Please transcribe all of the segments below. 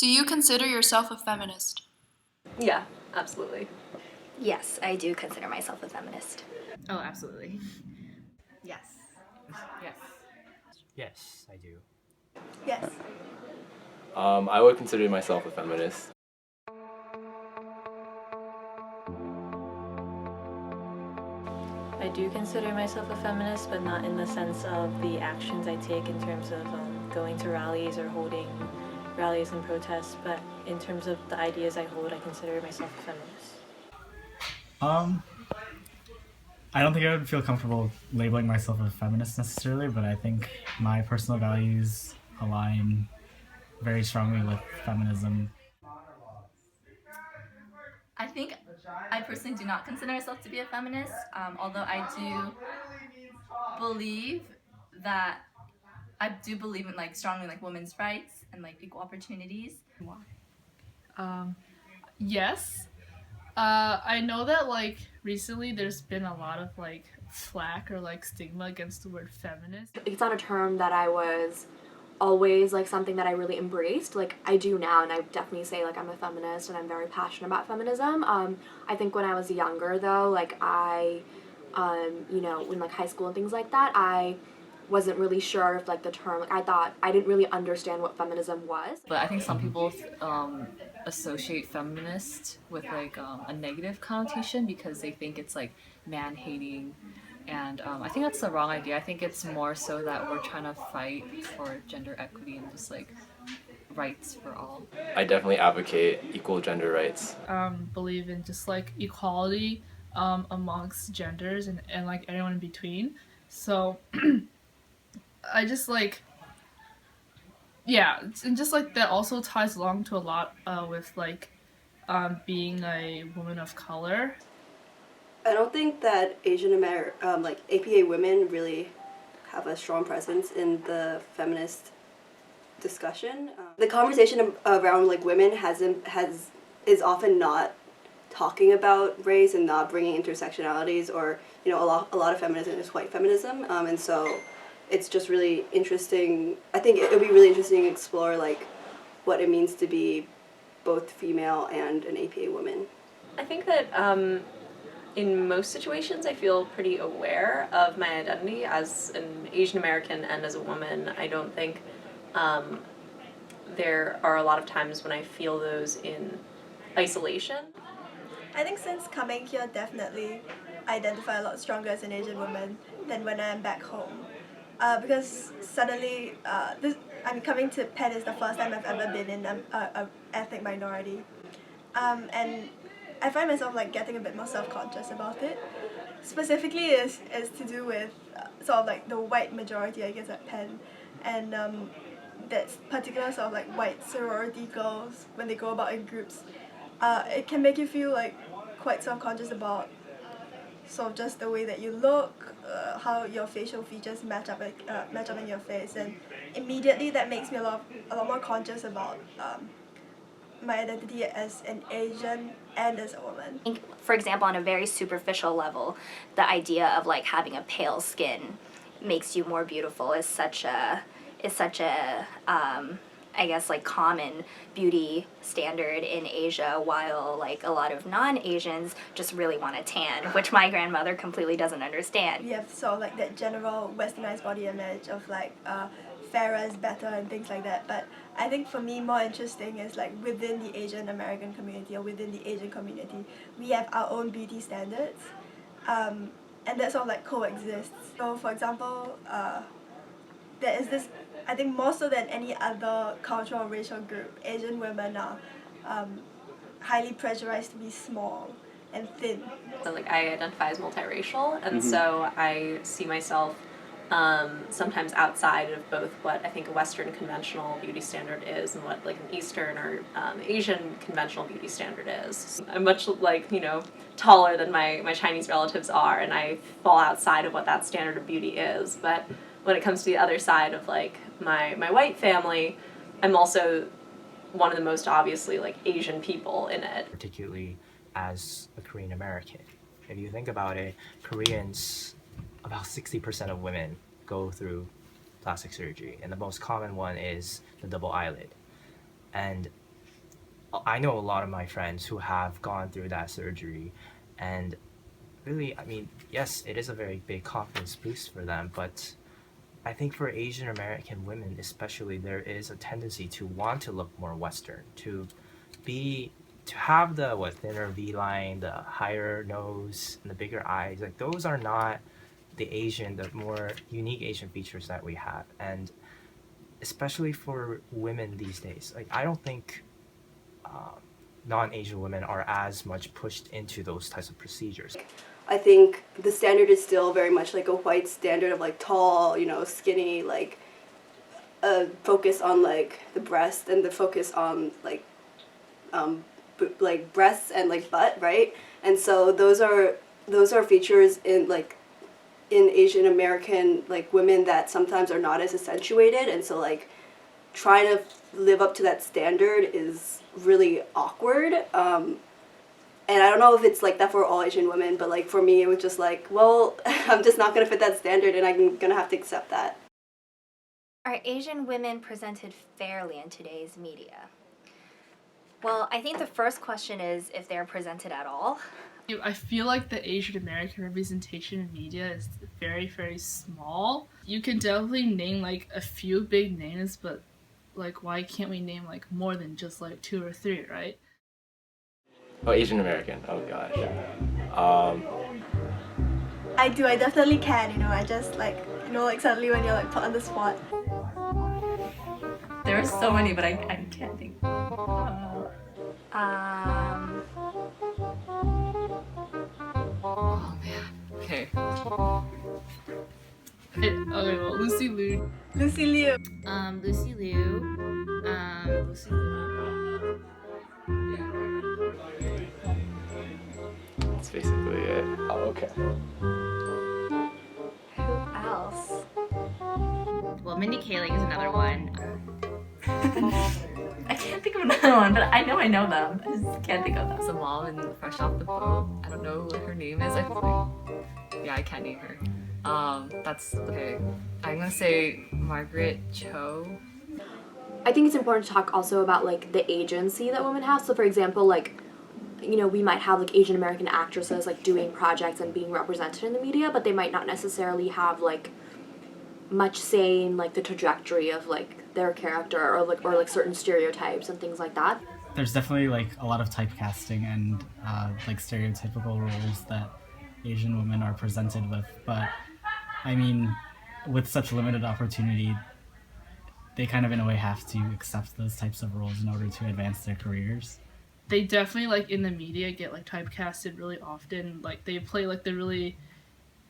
Do you consider yourself a feminist? Yeah, absolutely. Yes, I do consider myself a feminist. Oh, absolutely. Yes. Yes. Yes, I do. Yes. I would consider myself a feminist. I do consider myself a feminist, but not in the sense of the actions I take in terms of going to rallies or holding rallies and protests, but in terms of the ideas I hold, I consider myself a feminist. I don't think I would feel comfortable labeling myself a feminist necessarily, but I think my personal values align very strongly with feminism. I think I personally do not consider myself to be a feminist, although I do believe in like strongly like women's rights and like equal opportunities. Yes. I know that like recently there's been a lot of like flack or like stigma against the word feminist. It's not a term that I was always like something that I really embraced. Like I do now, and I definitely say like I'm a feminist and I'm very passionate about feminism. I think when I was younger though, like I you know, in like high school and things like that, I wasn't really sure if like the term, like I didn't really understand what feminism was. But I think some people associate feminist with like a negative connotation because they think it's like man-hating, and I think that's the wrong idea. I think it's more so that we're trying to fight for gender equity and just like rights for all. I definitely advocate equal gender rights. Believe in just like equality amongst genders and like everyone in between. So I just like, yeah, and just like that also ties along to a lot with like being a woman of color. I don't think that like APA women really have a strong presence in the feminist discussion. The conversation around like women is often not talking about race and not bringing intersectionalities, or you know, a lot of feminism is white feminism, and so it's just really interesting. I think it would be really interesting to explore like what it means to be both female and an APA woman. I think that in most situations I feel pretty aware of my identity as an Asian American and as a woman. I don't think there are a lot of times when I feel those in isolation. I think since coming here, definitely identify a lot stronger as an Asian woman than when I'm back home. Because suddenly, coming to Penn is the first time I've ever been in an ethnic minority. And I find myself like getting a bit more self-conscious about it. Specifically is to do with sort of like the white majority, I guess, at Penn. And that particular sort of like white sorority girls, when they go about in groups, it can make you feel like quite self-conscious about sort of just the way that you look, how your facial features match up in your face, and immediately that makes me a lot more conscious about my identity as an Asian and as a woman. I think, for example, on a very superficial level, the idea of like having a pale skin makes you more beautiful is such a I guess like common beauty standard in Asia, while like a lot of non-Asians just really want a tan, which my grandmother completely doesn't understand. We have sort of like that general westernized body image of like fairer is better and things like that, but I think for me more interesting is like within the Asian American community or within the Asian community, we have our own beauty standards, and that sort of like coexists. So for example, there is this, I think more so than any other cultural or racial group, Asian women are highly pressurized to be small and thin. So like I identify as multiracial, and so I see myself sometimes outside of both what I think a Western conventional beauty standard is and what like an Eastern or Asian conventional beauty standard is. I'm much like, you know, taller than my Chinese relatives are, and I fall outside of what that standard of beauty is. But when it comes to the other side of like my white family, I'm also one of the most obviously like Asian people in it. Particularly as a Korean American. If you think about it, Koreans, about 60% of women go through plastic surgery, and the most common one is the double eyelid. And I know a lot of my friends who have gone through that surgery, and really, I mean, yes, it is a very big confidence boost for them, but I think for Asian American women especially, there is a tendency to want to look more Western, to have the thinner V line, the higher nose, and the bigger eyes. Like those are not the more unique Asian features that we have, and especially for women these days, like I don't think non-Asian women are as much pushed into those types of procedures. I think the standard is still very much like a white standard of like tall, skinny, like focus on like the breast and the focus on like breasts and like butt, right? And so those are features in Asian American like women that sometimes are not as accentuated, and so like trying to live up to that standard is really awkward. And I don't know if it's like that for all Asian women, but like for me it was just like, well, I'm just not gonna fit that standard and I'm gonna have to accept that. Are Asian women presented fairly in today's media? Well, I think the first question is if they're presented at all. I feel like the Asian American representation in media is very, very small. You can definitely name like a few big names, but like why can't we name like more than just like 2 or 3, right? Oh, Asian American. Oh gosh. I do. I definitely can. I just like suddenly when you're like put on the spot. There are so many, but I can't think. Oh man. Okay. Okay, well, Lucy Liu. Lucy Liu. Lucy Liu. Lucy Liu. That's basically it. Oh, okay. Who else? Well, Mindy Kaling is another one. I can't think of another one, but I know them. I just can't think of them. That's a mom in Fresh Off the Boat. I don't know what her name is. I can't name her. That's okay. I'm gonna say Margaret Cho. I think it's important to talk also about like the agency that women have. So for example, like, we might have like Asian American actresses like doing projects and being represented in the media, but they might not necessarily have like much say in like the trajectory of like their character or like certain stereotypes and things like that. There's definitely like a lot of typecasting and like stereotypical roles that Asian women are presented with, but I mean, with such limited opportunity, they kind of in a way have to accept those types of roles in order to advance their careers. They definitely like in the media get like typecasted really often. Like they play like the really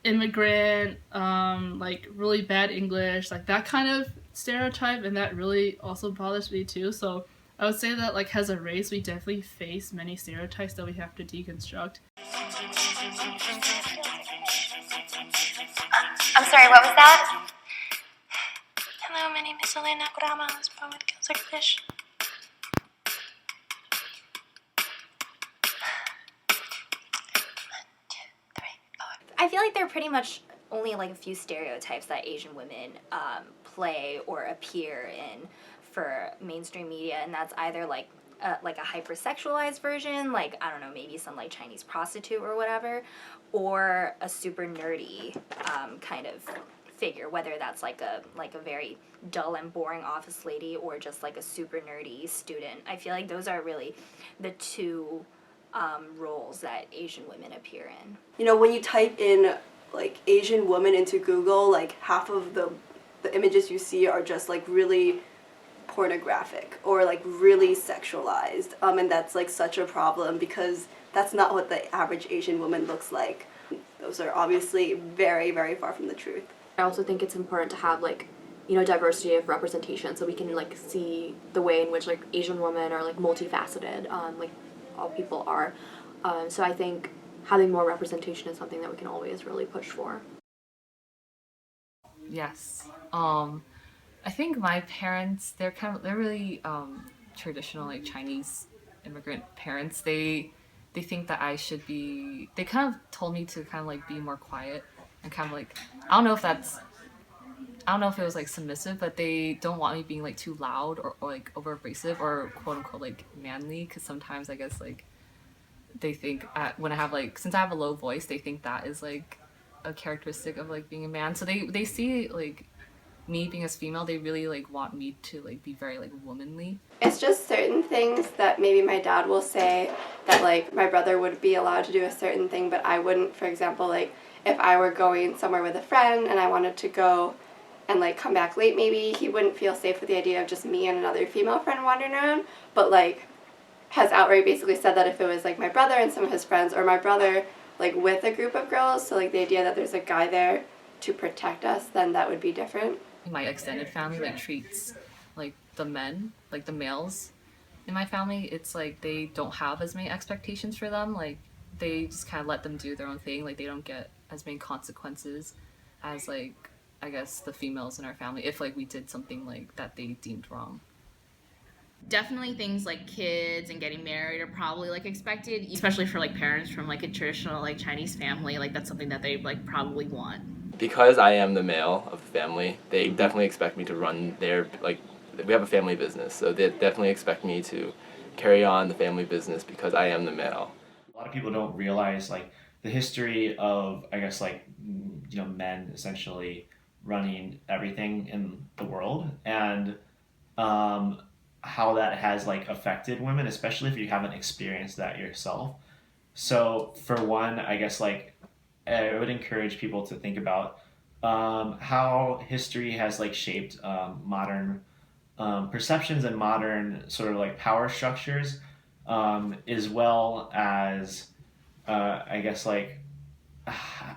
immigrant, like really bad English, like that kind of stereotype, and that really also bothers me too. So I would say that like as a race, we definitely face many stereotypes that we have to deconstruct. I'm sorry, what was that? Hello, my name is Elena Grama. I was born with gills like fish. I feel like there are pretty much only like a few stereotypes that Asian women play or appear in for mainstream media, and that's either like a hypersexualized version, like I don't know, maybe some like Chinese prostitute or whatever, or a super nerdy kind of figure, whether that's like a very dull and boring office lady or just like a super nerdy student. I feel like those are really the two roles that Asian women appear in. When you type in like Asian woman into Google, like half of the images you see are just like really pornographic or like really sexualized, and that's like such a problem because that's not what the average Asian woman looks like. Those are obviously very, very far from the truth. I also think it's important to have like, diversity of representation so we can like see the way in which like Asian women are like multifaceted, like all people are. So I think having more representation is something that we can always really push for. Yes. I think my parents, they're really traditional, like Chinese immigrant parents. They think that I should be, they kind of told me to kind of like be more quiet and kind of like, I don't know if that's I don't know if it was like submissive, but they don't want me being like too loud or like over abrasive or quote unquote like manly, because sometimes I guess like they think when I have like, since I have a low voice, they think that is like a characteristic of like being a man. So they see like me being as female, they really like want me to like be very like womanly. It's just certain things that maybe my dad will say that like my brother would be allowed to do a certain thing, but I wouldn't. For example, like if I were going somewhere with a friend and I wanted to go and like come back late, maybe he wouldn't feel safe with the idea of just me and another female friend wandering around, but like has outright basically said that if it was like my brother and some of his friends, or my brother like with a group of girls, so like the idea that there's a guy there to protect us, then that would be different. My extended family like treats like the men, like the males in my family, it's like they don't have as many expectations for them. Like they just kind of let them do their own thing. Like they don't get as many consequences as like I guess the females in our family if like we did something like that they deemed wrong. Definitely things like kids and getting married are probably like expected, especially for like parents from like a traditional like Chinese family. Like that's something that they like probably want. Because I am the male of the family, they definitely expect me to run their, like, we have a family business, so they definitely expect me to carry on the family business because I am the male. A lot of people don't realize like the history of, I guess, like, you know, men essentially running everything in the world, and how that has like affected women, especially if you haven't experienced that yourself. So for one, I guess like I would encourage people to think about how history has like shaped modern perceptions and modern sort of like power structures, as well as I guess like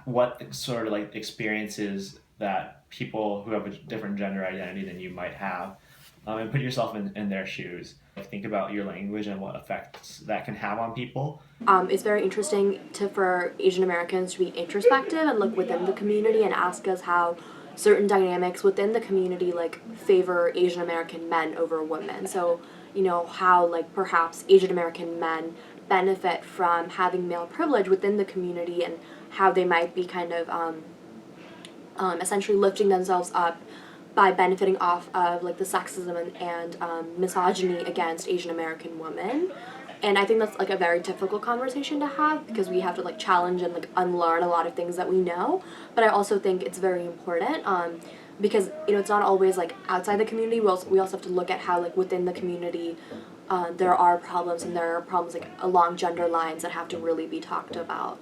what sort of like experiences that people who have a different gender identity than you might have, and put yourself in their shoes. Think about your language and what effects that can have on people. It's very interesting for Asian Americans to be introspective and look within the community and ask us how certain dynamics within the community like favor Asian American men over women. So, you know, how like perhaps Asian American men benefit from having male privilege within the community, and how they might be kind of essentially lifting themselves up by benefiting off of like the sexism and misogyny against Asian American women. And I think that's like a very difficult conversation to have, because we have to like challenge and like unlearn a lot of things that we know. But I also think it's very important because, you know, it's not always like outside the community. We also have to look at how like within the community there are problems, and there are problems like along gender lines that have to really be talked about.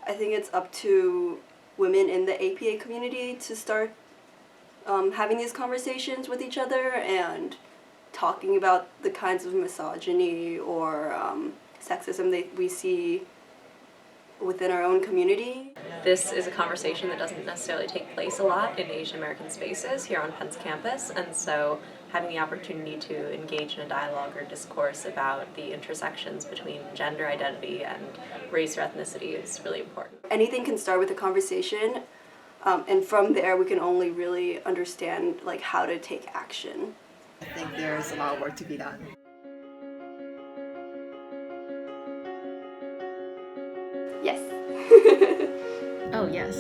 I think it's up to women in the APA community to start having these conversations with each other and talking about the kinds of misogyny or sexism that we see within our own community. This is a conversation that doesn't necessarily take place a lot in Asian American spaces here on Penn's campus, and so having the opportunity to engage in a dialogue or discourse about the intersections between gender identity and race or ethnicity is really important. Anything can start with a conversation, and from there we can only really understand like how to take action. I think there's a lot of work to be done. Yes. Oh, yes.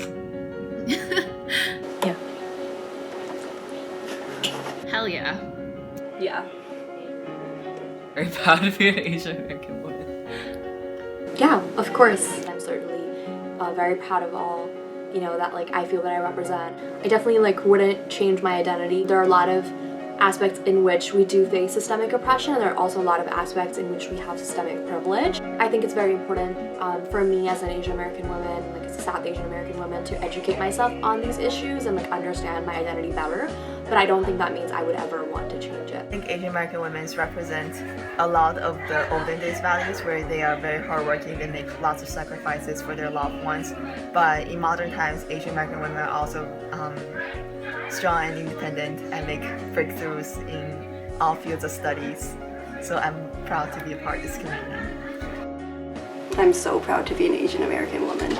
Yeah. Hell yeah. Yeah. Very proud to be an Asian American woman. Yeah, of course. I'm certainly very proud of all, you know, that like I feel that I represent. I definitely like wouldn't change my identity. There are a lot of aspects in which we do face systemic oppression, and there are also a lot of aspects in which we have systemic privilege. I think it's very important for me as an Asian American woman, like as a South Asian American woman, to educate myself on these issues and like understand my identity better. But I don't think that means I would ever want to change it. I think Asian American women represent a lot of the olden days values, where they are very hardworking, they make lots of sacrifices for their loved ones. But in modern times, Asian American women are also strong and independent and make breakthroughs in all fields of studies. So I'm proud to be a part of this community. I'm so proud to be an Asian American woman.